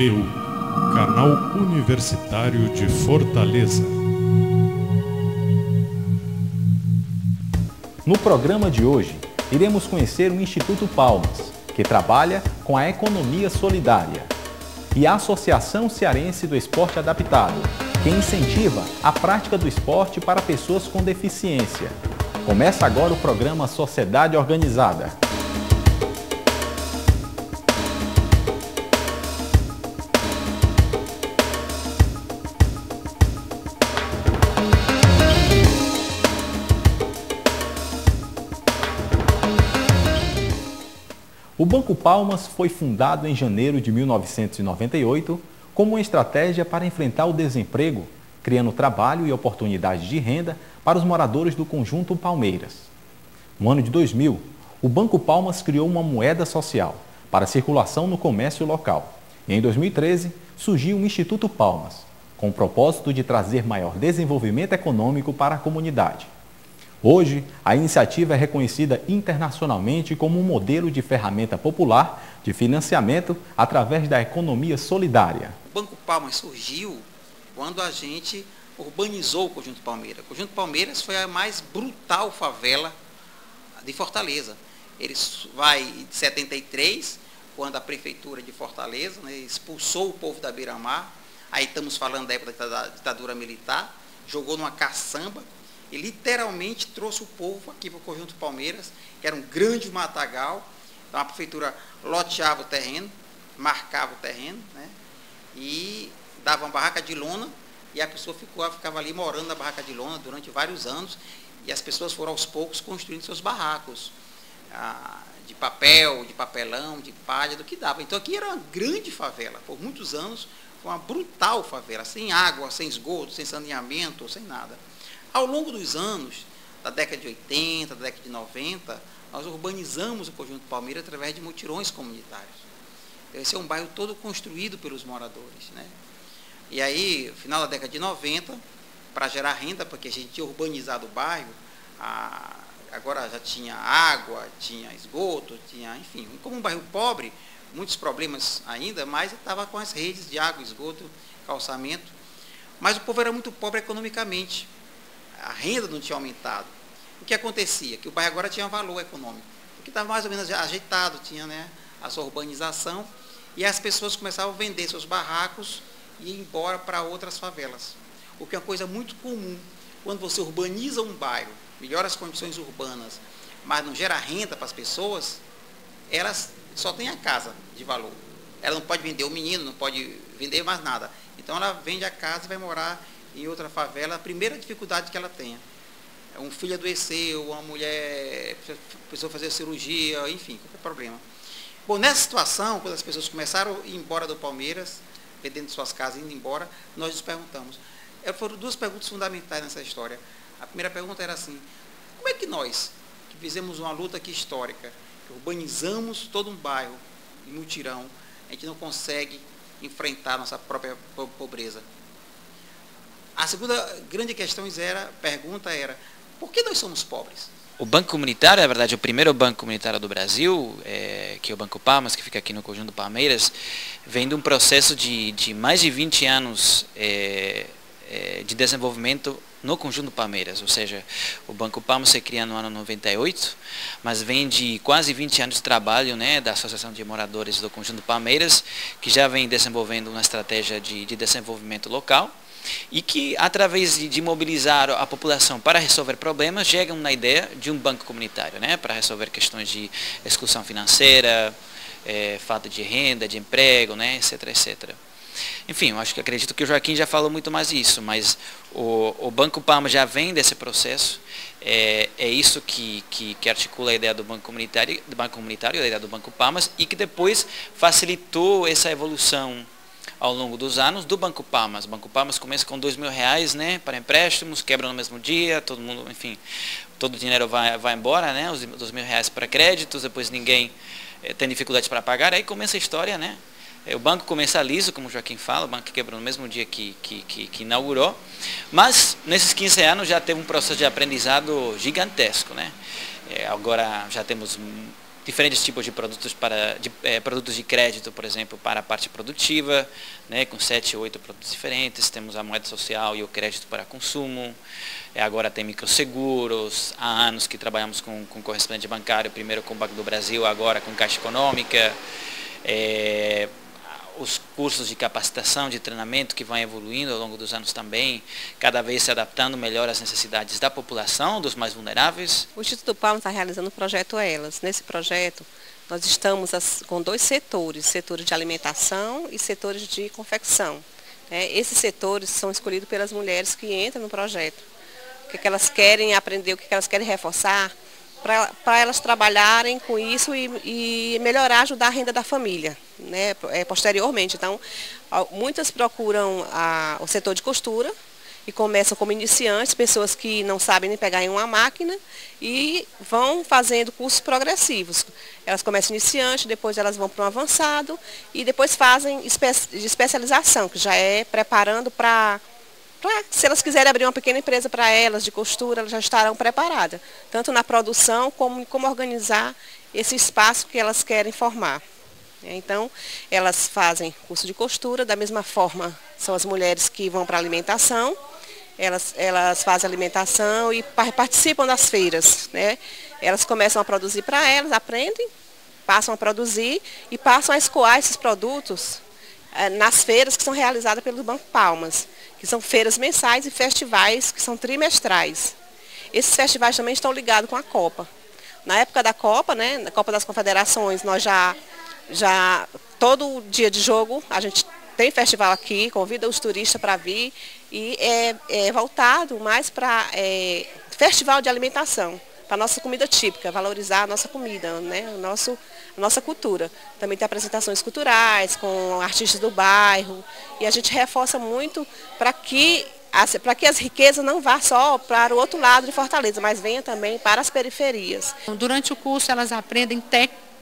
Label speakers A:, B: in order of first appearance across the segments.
A: PTU, Canal Universitário de Fortaleza.
B: No programa de hoje, iremos conhecer o Instituto Palmas, que trabalha com a economia solidária, e a Associação Cearense do Esporte Adaptado, que incentiva a prática do esporte para pessoas com deficiência. Começa agora o programa Sociedade Organizada. O Banco Palmas foi fundado em janeiro de 1998 como uma estratégia para enfrentar o desemprego, criando trabalho e oportunidades de renda para os moradores do Conjunto Palmeiras. No ano de 2000, o Banco Palmas criou uma moeda social para circulação no comércio local. E em 2013, surgiu o Instituto Palmas, com o propósito de trazer maior desenvolvimento econômico para a comunidade. Hoje, a iniciativa é reconhecida internacionalmente como um modelo de ferramenta popular de financiamento através da economia solidária.
C: O Banco Palmas surgiu quando a gente urbanizou o Conjunto Palmeiras. O Conjunto Palmeiras foi a mais brutal favela de Fortaleza. Ele vai de 73, quando a prefeitura de Fortaleza, né, expulsou o povo da beira-mar. Aí estamos falando da época da ditadura militar, jogou numa caçamba e literalmente trouxe o povo aqui para o Conjunto Palmeiras, que era um grande matagal. Então a prefeitura loteava o terreno, marcava o terreno, né, e dava uma barraca de lona, e a pessoa ficava ali morando na barraca de lona durante vários anos, e as pessoas foram aos poucos construindo seus barracos, de papel, de papelão, de palha, do que dava. Então aqui era uma grande favela, por muitos anos foi uma brutal favela, sem água, sem esgoto, sem saneamento, sem nada. Ao longo dos anos, da década de 80, da década de 90, nós urbanizamos o Conjunto Palmeiras através de mutirões comunitários. Esse é um bairro todo construído pelos moradores, né? E aí, no final da década de 90, para gerar renda, porque a gente tinha urbanizado o bairro, agora já tinha água, tinha esgoto, tinha, enfim, como um bairro pobre, muitos problemas ainda, mas estava com as redes de água, esgoto, calçamento. Mas o povo era muito pobre economicamente. A renda não tinha aumentado. O que acontecia? Que o bairro agora tinha valor econômico, porque estava mais ou menos ajeitado, tinha, né, a sua urbanização, e as pessoas começavam a vender seus barracos e ir embora para outras favelas. O que é uma coisa muito comum. Quando você urbaniza um bairro, melhora as condições urbanas, mas não gera renda para as pessoas, elas só têm a casa de valor. Ela não pode vender o menino, não pode vender mais nada. Então ela vende a casa e vai morar em outra favela. A primeira dificuldade que ela tenha, um filho adoeceu, uma mulher precisou fazer cirurgia, enfim, qualquer problema. Bom, nessa situação, quando as pessoas começaram a ir embora do Palmeiras, vendendo suas casas, indo embora, nós nos perguntamos. Foram duas perguntas fundamentais nessa história. A primeira pergunta era assim: como é que nós, que fizemos uma luta aqui histórica, que urbanizamos todo um bairro, em mutirão, a gente não consegue enfrentar a nossa própria pobreza? A segunda grande pergunta era, por que nós somos pobres?
D: O Banco Comunitário, na verdade, o primeiro banco comunitário do Brasil, que é o Banco Palmas, que fica aqui no Conjunto Palmeiras, vem de um processo de mais de 20 anos de desenvolvimento no Conjunto Palmeiras, ou seja, o Banco Palmas se cria no ano 98, mas vem de quase 20 anos de trabalho, né, da Associação de Moradores do Conjunto Palmeiras, que já vem desenvolvendo uma estratégia de desenvolvimento local, e que, através de mobilizar a população para resolver problemas, chegam na ideia de um banco comunitário, né, para resolver questões de exclusão financeira, falta de renda, de emprego, né, etc, etc. Enfim, eu acredito que o Joaquim já falou muito mais disso, mas o Banco Palmas já vem desse processo, é isso que articula a ideia do Banco Comunitário, a ideia do Banco Palmas, e que depois facilitou essa evolução ao longo dos anos do Banco Palmas. O Banco Palmas começa com R$2.000, né, para empréstimos, quebra no mesmo dia, todo mundo, enfim, todo o dinheiro vai embora, né, os R$2.000 para créditos, depois ninguém tem dificuldade para pagar, aí começa a história, né. O banco começa liso, como o Joaquim fala, o banco quebrou no mesmo dia que inaugurou, mas nesses 15 anos já teve um processo de aprendizado gigantesco, né. Agora já temos diferentes tipos de produtos produtos de crédito, por exemplo, para a parte produtiva, né, com 7 ou 8 produtos diferentes. Temos a moeda social e o crédito para consumo. Agora tem microseguros. Há anos que trabalhamos com correspondente bancário, primeiro com o Banco do Brasil, agora com Caixa Econômica. Os cursos de capacitação, de treinamento que vão evoluindo ao longo dos anos também, cada vez se adaptando melhor às necessidades da população, dos mais vulneráveis.
E: O Instituto Palmas está realizando o projeto Elas. Nesse projeto, nós estamos com 2 setores, setores de alimentação e setores de confecção. Esses setores são escolhidos pelas mulheres que entram no projeto. O que elas querem aprender, o que elas querem reforçar, para elas trabalharem com isso e melhorar, ajudar a renda da família, né, posteriormente. Então, muitas procuram o setor de costura e começam como iniciantes, pessoas que não sabem nem pegar em uma máquina e vão fazendo cursos progressivos. Elas começam iniciante, depois elas vão para um avançado e depois fazem de especialização, que já é preparando para... Se elas quiserem abrir uma pequena empresa para elas, de costura, elas já estarão preparadas, tanto na produção como organizar esse espaço que elas querem formar. Então, elas fazem curso de costura, da mesma forma são as mulheres que vão para a alimentação, elas fazem alimentação e participam das feiras, né? Elas começam a produzir para elas, aprendem, passam a produzir e passam a escoar esses produtos nas feiras que são realizadas pelo Banco Palmas, que são feiras mensais e festivais que são trimestrais. Esses festivais também estão ligados com a Copa. Na época da Copa, né, na Copa das Confederações, nós já todo dia de jogo, a gente tem festival aqui, convida os turistas para vir e é voltado mais para festival de alimentação, para a nossa comida típica, valorizar a nossa comida, né, a nossa cultura. Também tem apresentações culturais com artistas do bairro e a gente reforça muito para que as riquezas não vá só para o outro lado de Fortaleza, mas venha também para as periferias.
F: Durante o curso elas aprendem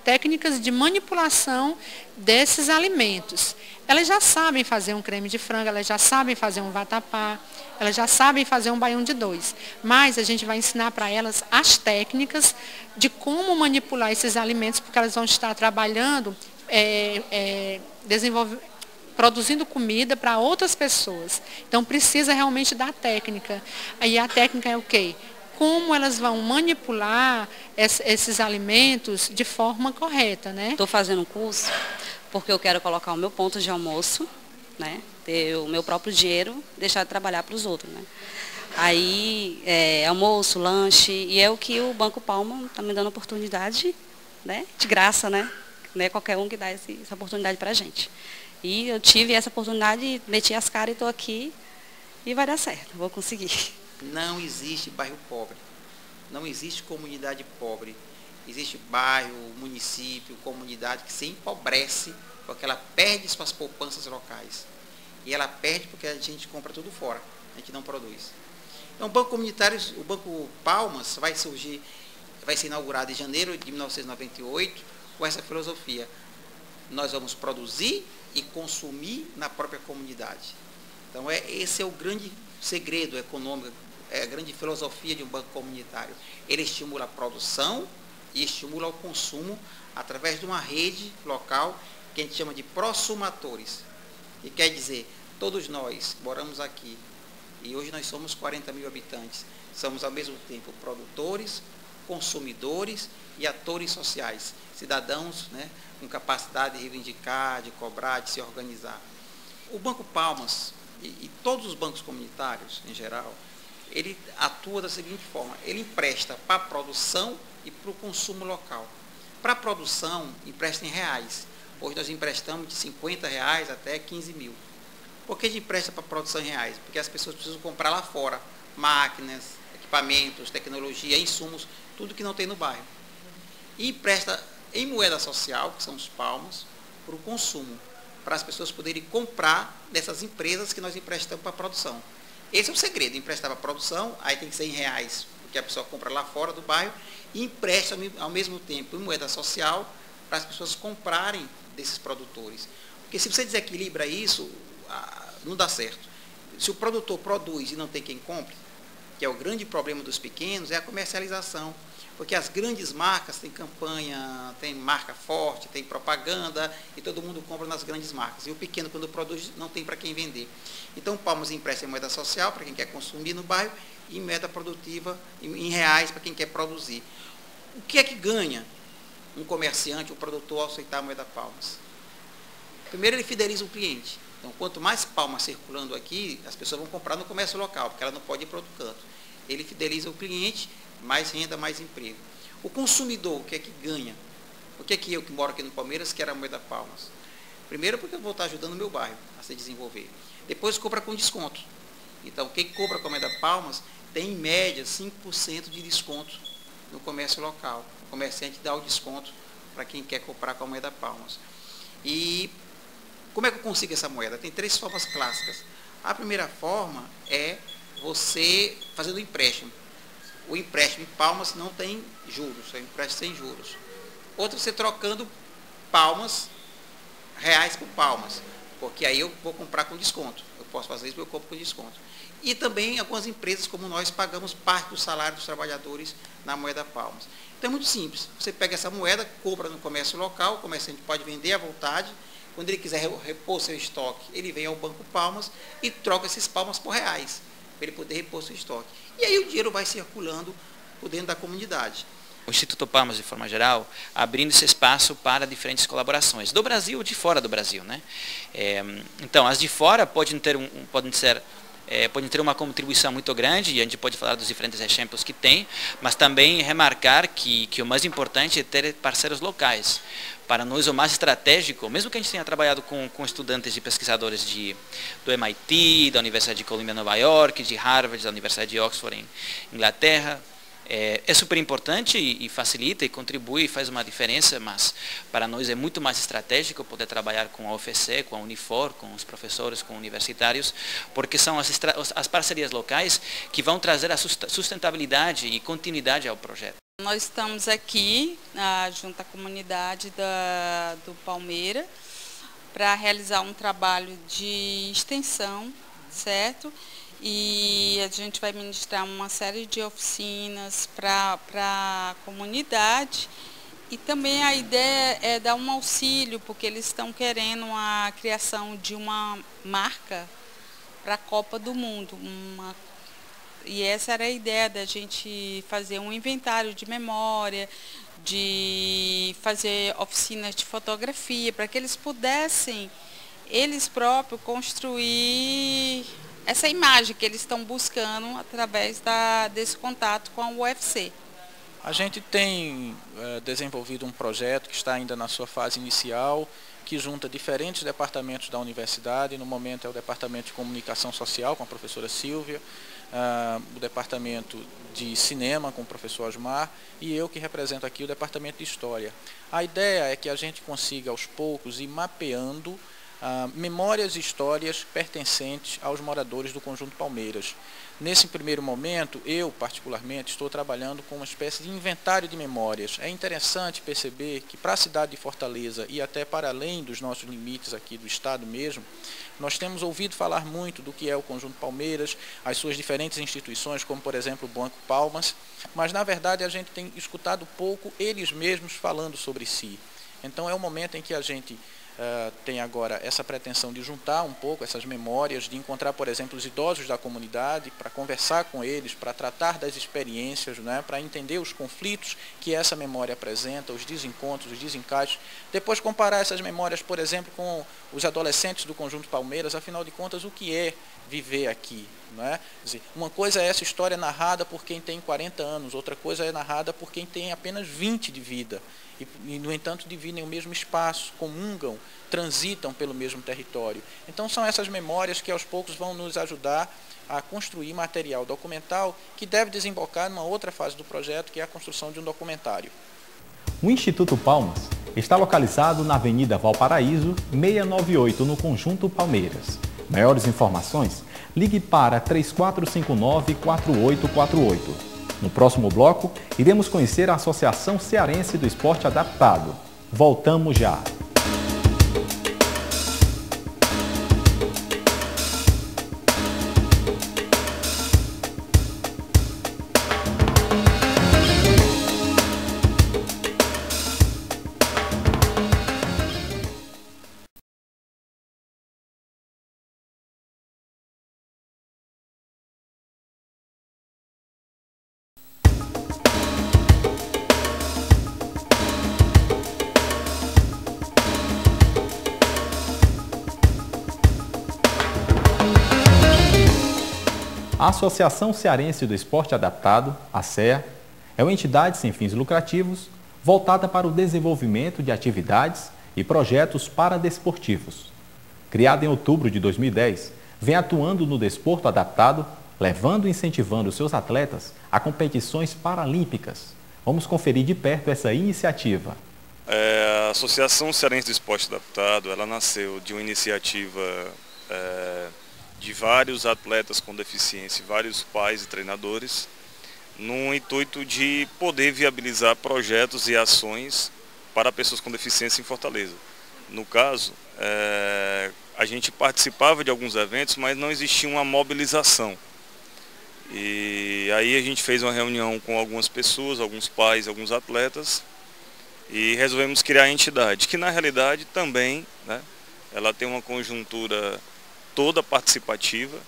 F: técnicas de manipulação desses alimentos. Elas já sabem fazer um creme de frango, elas já sabem fazer um vatapá, elas já sabem fazer um baião de dois. Mas a gente vai ensinar para elas as técnicas de como manipular esses alimentos, porque elas vão estar trabalhando, produzindo comida para outras pessoas. Então precisa realmente da técnica. Aí a técnica é o quê? Como elas vão manipular esses alimentos de forma correta, né?
G: Estou fazendo um curso porque eu quero colocar o meu ponto de almoço, né? Ter o meu próprio dinheiro, deixar de trabalhar para os outros, né? Aí, almoço, lanche, e é o que o Banco Palma está me dando oportunidade, né? De graça, né? Não é qualquer um que dá essa oportunidade para a gente. E eu tive essa oportunidade, meti as caras e estou aqui e vai dar certo, vou conseguir.
C: Não existe bairro pobre, não existe comunidade pobre. Existe bairro, município, comunidade que se empobrece porque ela perde suas poupanças locais. E ela perde porque a gente compra tudo fora, a gente não produz. Então o Banco Comunitário, o Banco Palmas vai ser inaugurado em janeiro de 1998 com essa filosofia. Nós vamos produzir e consumir na própria comunidade. Então esse é o grande segredo econômico, é a grande filosofia de um banco comunitário. Ele estimula a produção e estimula o consumo através de uma rede local que a gente chama de prosumatores. E quer dizer, todos nós moramos aqui e hoje nós somos 40 mil habitantes. Somos ao mesmo tempo produtores, consumidores e atores sociais. Cidadãos, né, com capacidade de reivindicar, de cobrar, de se organizar. O Banco Palmas e todos os bancos comunitários em geral, ele atua da seguinte forma: ele empresta para a produção e para o consumo local. Para a produção, empresta em reais. Hoje nós emprestamos de R$50 até 15 mil. Por que a gente empresta para a produção em reais? Porque as pessoas precisam comprar lá fora máquinas, equipamentos, tecnologia, insumos, tudo que não tem no bairro. E empresta em moeda social, que são os palmas, para o consumo, para as pessoas poderem comprar dessas empresas que nós emprestamos para a produção. Esse é o segredo: emprestar para a produção, aí tem que ser em reais, porque a pessoa compra lá fora do bairro, e empresta ao mesmo tempo em moeda social para as pessoas comprarem desses produtores. Porque se você desequilibra isso, não dá certo. Se o produtor produz e não tem quem compre, que é o grande problema dos pequenos, é a comercialização. Porque as grandes marcas têm campanha, tem marca forte, tem propaganda, e todo mundo compra nas grandes marcas. E o pequeno, quando produz, não tem para quem vender. Então, Palmas empresta em moeda social para quem quer consumir no bairro, e em moeda produtiva, em reais, para quem quer produzir. O que é que ganha um comerciante, um produtor, ao aceitar a moeda Palmas? Primeiro, ele fideliza o cliente. Então, quanto mais palmas circulando aqui, as pessoas vão comprar no comércio local, porque ela não pode ir para outro canto. Ele fideliza o cliente, mais renda, mais emprego. O consumidor, o que é que ganha? O que é que eu, que moro aqui no Palmeiras, quero a moeda Palmas? Primeiro, porque eu vou estar ajudando o meu bairro a se desenvolver. Depois, compra com desconto. Então, quem compra com a moeda Palmas tem, em média, 5% de desconto no comércio local. O comerciante dá o desconto para quem quer comprar com a moeda Palmas. E como é que eu consigo essa moeda? Tem 3 formas clássicas. A primeira forma é você fazendo empréstimo. O empréstimo em Palmas não tem juros, é um empréstimo sem juros. Outro, você trocando palmas, reais por palmas, porque aí eu vou comprar com desconto. Eu posso fazer isso, eu compro com desconto. E também algumas empresas como nós pagamos parte do salário dos trabalhadores na moeda Palmas. Então é muito simples. Você pega essa moeda, compra no comércio local, o comerciante pode vender à vontade. Quando ele quiser repor seu estoque, ele vem ao Banco Palmas e troca esses palmas por reais, para ele poder repor seu estoque. E aí o dinheiro vai circulando por dentro da comunidade.
D: O Instituto Palmas, de forma geral, abrindo esse espaço para diferentes colaborações, do Brasil ou de fora do Brasil, né? Então, as de fora podem ter uma contribuição muito grande, e a gente pode falar dos diferentes exemplos que tem, mas também remarcar que o mais importante é ter parceiros locais. Para nós, o mais estratégico, mesmo que a gente tenha trabalhado com estudantes e pesquisadores do MIT, da Universidade de Columbia, Nova York, de Harvard, da Universidade de Oxford, em Inglaterra, é super importante e facilita e contribui e faz uma diferença, mas para nós é muito mais estratégico poder trabalhar com a UFC, com a Unifor, com os professores, com universitários, porque são as parcerias locais que vão trazer a sustentabilidade e continuidade ao projeto.
H: Nós estamos aqui junto à comunidade do Palmeira para realizar um trabalho de extensão, certo? E a gente vai ministrar uma série de oficinas para a comunidade. E também a ideia é dar um auxílio, porque eles estão querendo a criação de uma marca para a Copa do Mundo. E essa era a ideia da gente fazer um inventário de memória, de fazer oficinas de fotografia, para que eles pudessem, eles próprios, construir essa imagem que eles estão buscando através desse contato com a UFC.
I: A gente tem desenvolvido um projeto que está ainda na sua fase inicial, que junta diferentes departamentos da universidade. No momento é o Departamento de Comunicação Social, com a professora Silvia, o Departamento de Cinema, com o professor Osmar, e eu que represento aqui o Departamento de História. A ideia é que a gente consiga, aos poucos, ir mapeando memórias e histórias pertencentes aos moradores do Conjunto Palmeiras. Nesse primeiro momento, eu particularmente estou trabalhando com uma espécie de inventário de memórias. É interessante perceber que para a cidade de Fortaleza e até para além dos nossos limites aqui do estado mesmo, nós temos ouvido falar muito do que é o Conjunto Palmeiras, as suas diferentes instituições, como por exemplo o Banco Palmas, mas na verdade a gente tem escutado pouco eles mesmos falando sobre si. Então é o momento em que a gente tem agora essa pretensão de juntar um pouco essas memórias, de encontrar, por exemplo, os idosos da comunidade, para conversar com eles, para tratar das experiências, né, para entender os conflitos que essa memória apresenta, os desencontros, os desencaixes. Depois comparar essas memórias, por exemplo, com os adolescentes do Conjunto Palmeiras, afinal de contas, o que é viver aqui? Né? Quer dizer, uma coisa é essa história narrada por quem tem 40 anos, outra coisa é narrada por quem tem apenas 20 de vida. E, no entanto, dividem o mesmo espaço, comungam, transitam pelo mesmo território. Então, são essas memórias que, aos poucos, vão nos ajudar a construir material documental que deve desembocar numa outra fase do projeto, que é a construção de um documentário.
B: O Instituto Palmas está localizado na Avenida Valparaíso, 698, no Conjunto Palmeiras. Maiores informações, ligue para 3459-4848. No próximo bloco, iremos conhecer a Associação Cearense do Esporte Adaptado. Voltamos já! A Associação Cearense do Esporte Adaptado, a CEA, é uma entidade sem fins lucrativos voltada para o desenvolvimento de atividades e projetos paradesportivos. Criada em outubro de 2010, vem atuando no desporto adaptado, levando e incentivando seus atletas a competições paralímpicas. Vamos conferir de perto essa iniciativa.
J: A Associação Cearense do Esporte Adaptado, ela nasceu de uma iniciativa de vários atletas com deficiência, vários pais e treinadores, no intuito de poder viabilizar projetos e ações para pessoas com deficiência em Fortaleza. No caso, a gente participava de alguns eventos, mas não existia uma mobilização. E aí a gente fez uma reunião com algumas pessoas, alguns pais, alguns atletas, e resolvemos criar a entidade, que na realidade também, né, ela tem uma conjuntura toda participativa.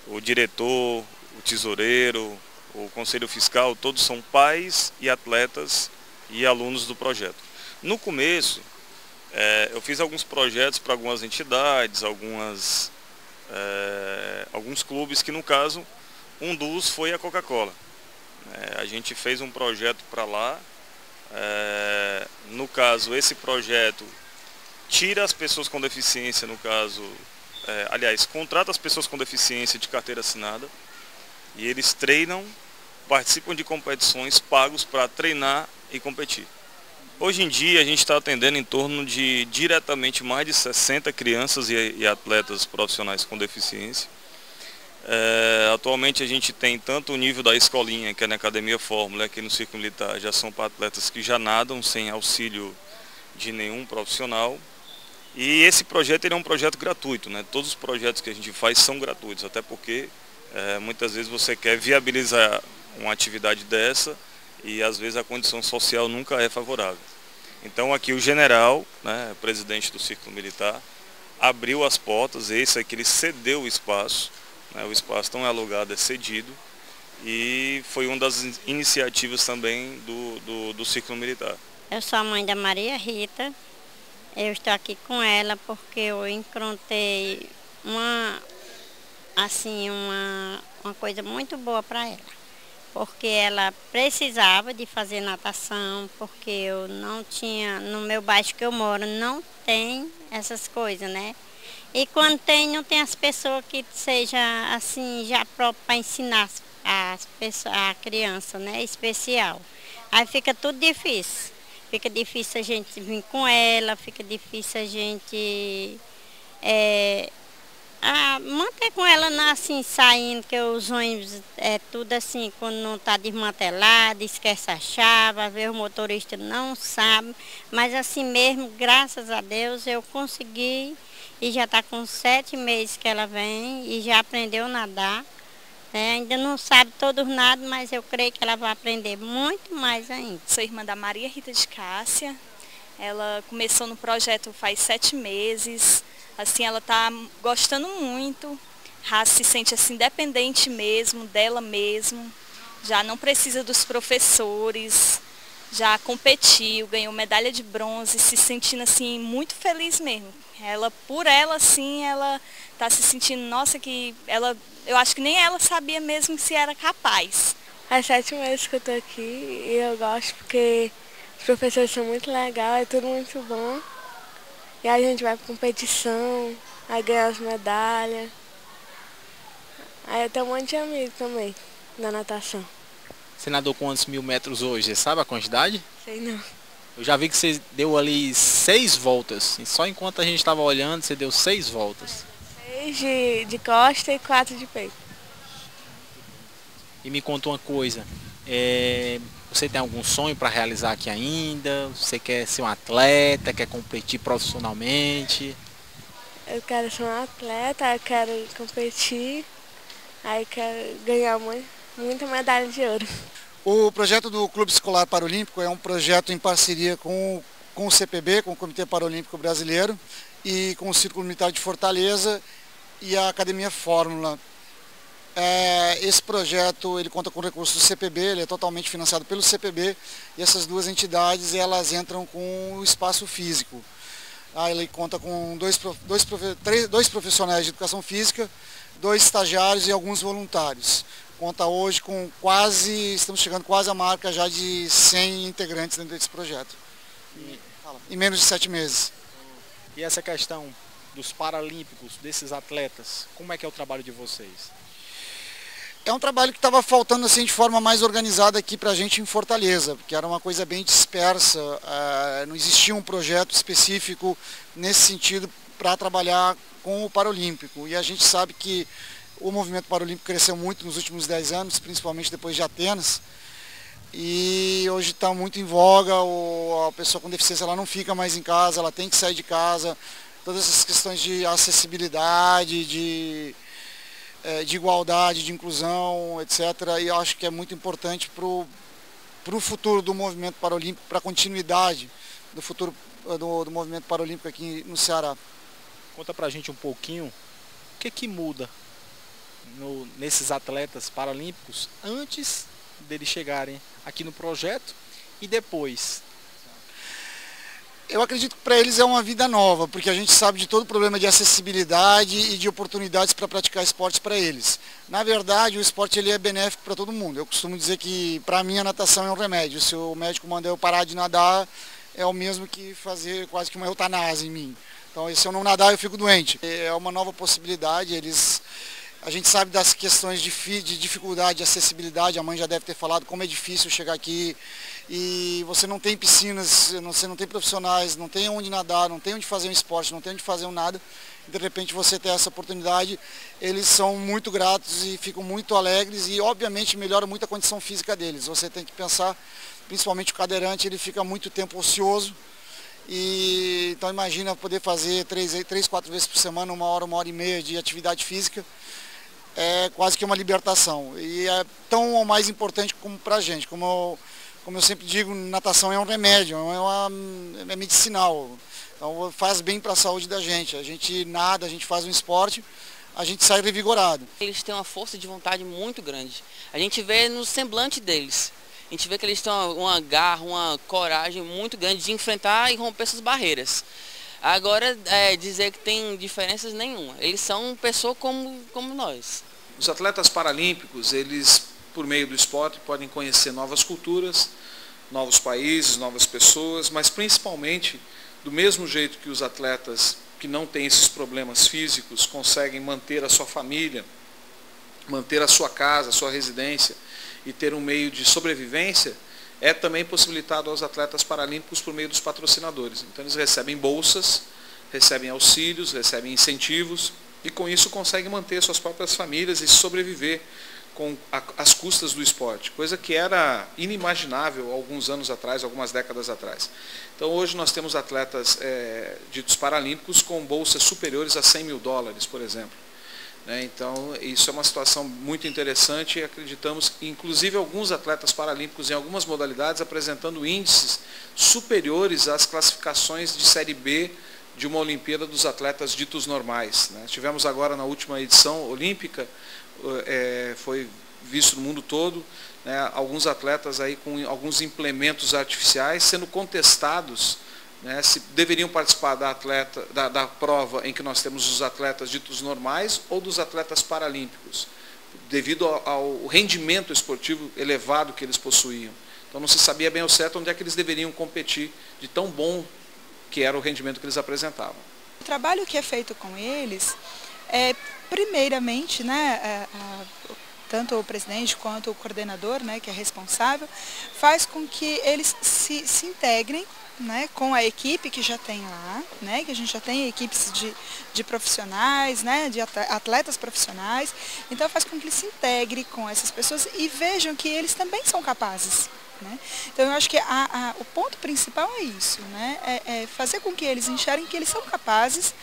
J: O diretor, o tesoureiro, o conselho fiscal, todos são pais e atletas e alunos do projeto. No começo, eu fiz alguns projetos para algumas entidades, alguns clubes, que no caso, um dos foi a Coca-Cola. A gente fez um projeto para lá. No caso, esse projeto tira as pessoas com deficiência, no caso, contrata as pessoas com deficiência de carteira assinada, e eles treinam, participam de competições pagos para treinar e competir. Hoje em dia a gente está atendendo em torno de diretamente mais de 60 crianças e atletas profissionais com deficiência. Atualmente a gente tem tanto o nível da escolinha, que é na Academia Fórmula, aqui no Círculo Militar, já são para atletas que já nadam sem auxílio de nenhum profissional. E esse projeto ele é um projeto gratuito, né? Todos os projetos que a gente faz são gratuitos, até porque muitas vezes você quer viabilizar uma atividade dessa e às vezes a condição social nunca é favorável. Então aqui o general, né, presidente do Círculo Militar, abriu as portas, esse aqui ele cedeu o espaço, né, o espaço não é alugado, é cedido, e foi uma das iniciativas também do Círculo Militar.
K: Eu sou a mãe da Maria Rita. Eu estou aqui com ela porque eu encontrei uma coisa muito boa para ela. Porque ela precisava de fazer natação, porque eu não tinha, no meu bairro que eu moro, não tem essas coisas, né? E quando tem, não tem as pessoas que seja assim, já próprio para ensinar a criança, né? Especial. Aí fica tudo difícil. Fica difícil a gente vir com ela, fica difícil a gente manter com ela assim, saindo, que os ônibus tudo assim, quando não está desmantelado, esquece a chave, às vezes o motorista não sabe, mas assim mesmo, graças a Deus, eu consegui e já está com 7 meses que ela vem e já aprendeu a nadar. Ainda não sabe todos nada, mas eu creio que ela vai aprender muito mais ainda.
L: Sou irmã da Maria Rita de Cássia. Ela começou no projeto faz 7 meses. Assim, ela está gostando muito. Já se sente assim dependente mesmo, dela mesmo. Já não precisa dos professores. Já competiu, ganhou medalha de bronze, se sentindo assim muito feliz mesmo. Por ela, assim, ela está se sentindo, nossa, eu acho que nem ela sabia mesmo se era capaz.
M: Faz 7 meses que eu tô aqui e eu gosto porque os professores são muito legais, é tudo muito bom. E aí a gente vai para competição, aí ganha as medalhas. Aí eu tenho um monte de amigos também na natação.
N: Você nadou quantos 1000 metros hoje? Você sabe a quantidade?
M: Sei não.
N: Eu já vi que você deu ali 6 voltas. E só enquanto a gente estava olhando, você deu 6 voltas.
M: 6 de costa e 4 de peito.
N: E me conta uma coisa. Você tem algum sonho para realizar aqui ainda? Você quer ser um atleta? Quer competir profissionalmente?
M: Eu quero ser um atleta, eu quero competir. Aí quero ganhar muita medalha de ouro.
O: O projeto do Clube Escolar Paralímpico é um projeto em parceria com o CPB, com o Comitê Paralímpico Brasileiro, e com o Círculo Militar de Fortaleza e a Academia Fórmula. Esse projeto ele conta com recursos do CPB, ele é totalmente financiado pelo CPB, e essas duas entidades elas entram com o espaço físico. Ele conta com dois profissionais de educação física, 2 estagiários e alguns voluntários. Conta hoje com estamos chegando quase à marca já de 100 integrantes dentro desse projeto. Em menos de 7 meses.
N: E essa questão dos paralímpicos, desses atletas, como é que é o trabalho de vocês?
O: É um trabalho que estava faltando assim de forma mais organizada aqui para a gente em Fortaleza, porque era uma coisa bem dispersa, não existia um projeto específico nesse sentido para trabalhar com o Paralímpico. E a gente sabe que o movimento paralímpico cresceu muito nos últimos 10 anos, principalmente depois de Atenas, e hoje está muito em voga, a pessoa com deficiência ela não fica mais em casa, ela tem que sair de casa, todas essas questões de acessibilidade, de igualdade, de inclusão, etc. E eu acho que é muito importante para o futuro do movimento paralímpico, para a continuidade do futuro do movimento paralímpico aqui no Ceará.
N: Conta pra gente um pouquinho o que muda nesses atletas paralímpicos antes deles chegarem aqui no projeto e depois.
O: Eu acredito que para eles é uma vida nova, porque a gente sabe de todo o problema de acessibilidade e de oportunidades para praticar esportes para eles. Na verdade, o esporte ele é benéfico para todo mundo. Eu costumo dizer que para mim a natação é um remédio. Se o médico manda eu parar de nadar, é o mesmo que fazer quase que uma eutanásia em mim. Então, se eu não nadar, eu fico doente. É uma nova possibilidade. A gente sabe das questões de dificuldade, de acessibilidade, a mãe já deve ter falado como é difícil chegar aqui e você não tem piscinas, você não tem profissionais, não tem onde nadar, não tem onde fazer um esporte, não tem onde fazer um nada. De repente você ter essa oportunidade, eles são muito gratos e ficam muito alegres e obviamente melhora muito a condição física deles. Você tem que pensar, principalmente o cadeirante, ele fica muito tempo ocioso. Então imagina poder fazer 3, 4 vezes por semana, 1 hora, 1 hora e meia de atividade física. É quase que uma libertação e é tão ou mais importante como para a gente. Como eu sempre digo, natação é um remédio, é medicinal, então faz bem para a saúde da gente. A gente nada, a gente faz um esporte, a gente sai revigorado.
P: Eles têm uma força de vontade muito grande, a gente vê no semblante deles, a gente vê que eles têm uma garra, uma coragem muito grande de enfrentar e romper essas barreiras. Agora, dizer que tem diferenças nenhuma. Eles são pessoas como nós.
I: Os atletas paralímpicos, eles, por meio do esporte, podem conhecer novas culturas, novos países, novas pessoas, mas principalmente, do mesmo jeito que os atletas que não têm esses problemas físicos conseguem manter a sua família, manter a sua casa, a sua residência e ter um meio de sobrevivência, é também possibilitado aos atletas paralímpicos por meio dos patrocinadores. Então eles recebem bolsas, recebem auxílios, recebem incentivos e com isso conseguem manter suas próprias famílias e sobreviver com as custas do esporte, coisa que era inimaginável alguns anos atrás, algumas décadas atrás. Então hoje nós temos atletas ditos paralímpicos com bolsas superiores a $100 mil, por exemplo. Então, isso é uma situação muito interessante e acreditamos, inclusive alguns atletas paralímpicos em algumas modalidades apresentando índices superiores às classificações de Série B de uma Olimpíada dos atletas ditos normais. Tivemos agora na última edição olímpica, foi visto no mundo todo, alguns atletas aí com alguns implementos artificiais sendo contestados, se deveriam participar da prova em que nós temos os atletas ditos normais ou dos atletas paralímpicos, devido ao rendimento esportivo elevado que eles possuíam. Então não se sabia bem ao certo onde é que eles deveriam competir, de tão bom que era o rendimento que eles apresentavam.
Q: O trabalho que é feito com eles, primeiramente, tanto o presidente quanto o coordenador, que é responsável, faz com que eles se integrem com a equipe que já tem lá, que a gente já tem equipes de profissionais, de atletas profissionais, então faz com que eles se integrem com essas pessoas e vejam que eles também são capazes. Então eu acho que o ponto principal é isso, é fazer com que eles enxerguem que eles são capazes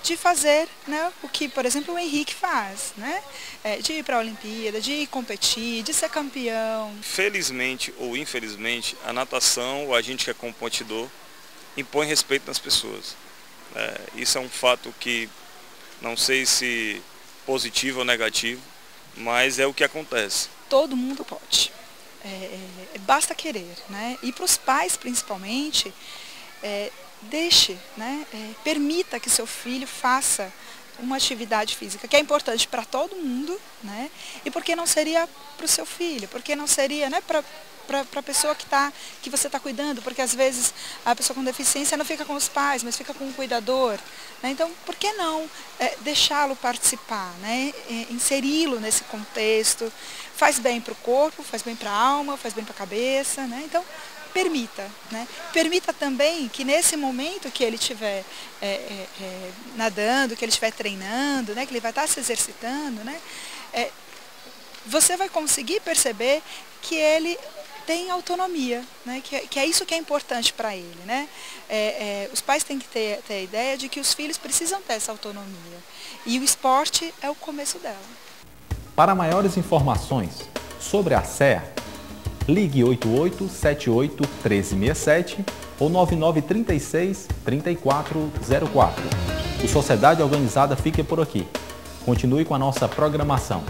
Q: de fazer o que, por exemplo, o Henrique faz, de ir para a Olimpíada, de ir competir, de ser campeão.
J: Felizmente ou infelizmente, a natação, a gente que é competidor, impõe respeito nas pessoas. Isso é um fato que não sei se positivo ou negativo, mas é o que acontece.
Q: Todo mundo pode. Basta querer, E para os pais, principalmente, deixe, permita que seu filho faça uma atividade física que é importante para todo mundo, né? E por que não seria para o seu filho? Por que não seria, né, para a pessoa que você está cuidando? Porque às vezes a pessoa com deficiência não fica com os pais, mas fica com o cuidador, né? Então, por que não deixá-lo participar, né? Inseri-lo nesse contexto? Faz bem para o corpo, faz bem para a alma, faz bem para a cabeça, né? Então, permita, né? Permita também que nesse momento que ele estiver nadando, que ele estiver treinando, né? Que ele vai estar se exercitando, né? Você vai conseguir perceber que ele tem autonomia, né? Que é isso que é importante para ele, né? Os pais têm que ter a ideia de que os filhos precisam ter essa autonomia. E o esporte é o começo dela.
B: Para maiores informações sobre a SEA, ligue 8878-1367 ou 9936-3404. O Sociedade Organizada fica por aqui. Continue com a nossa programação.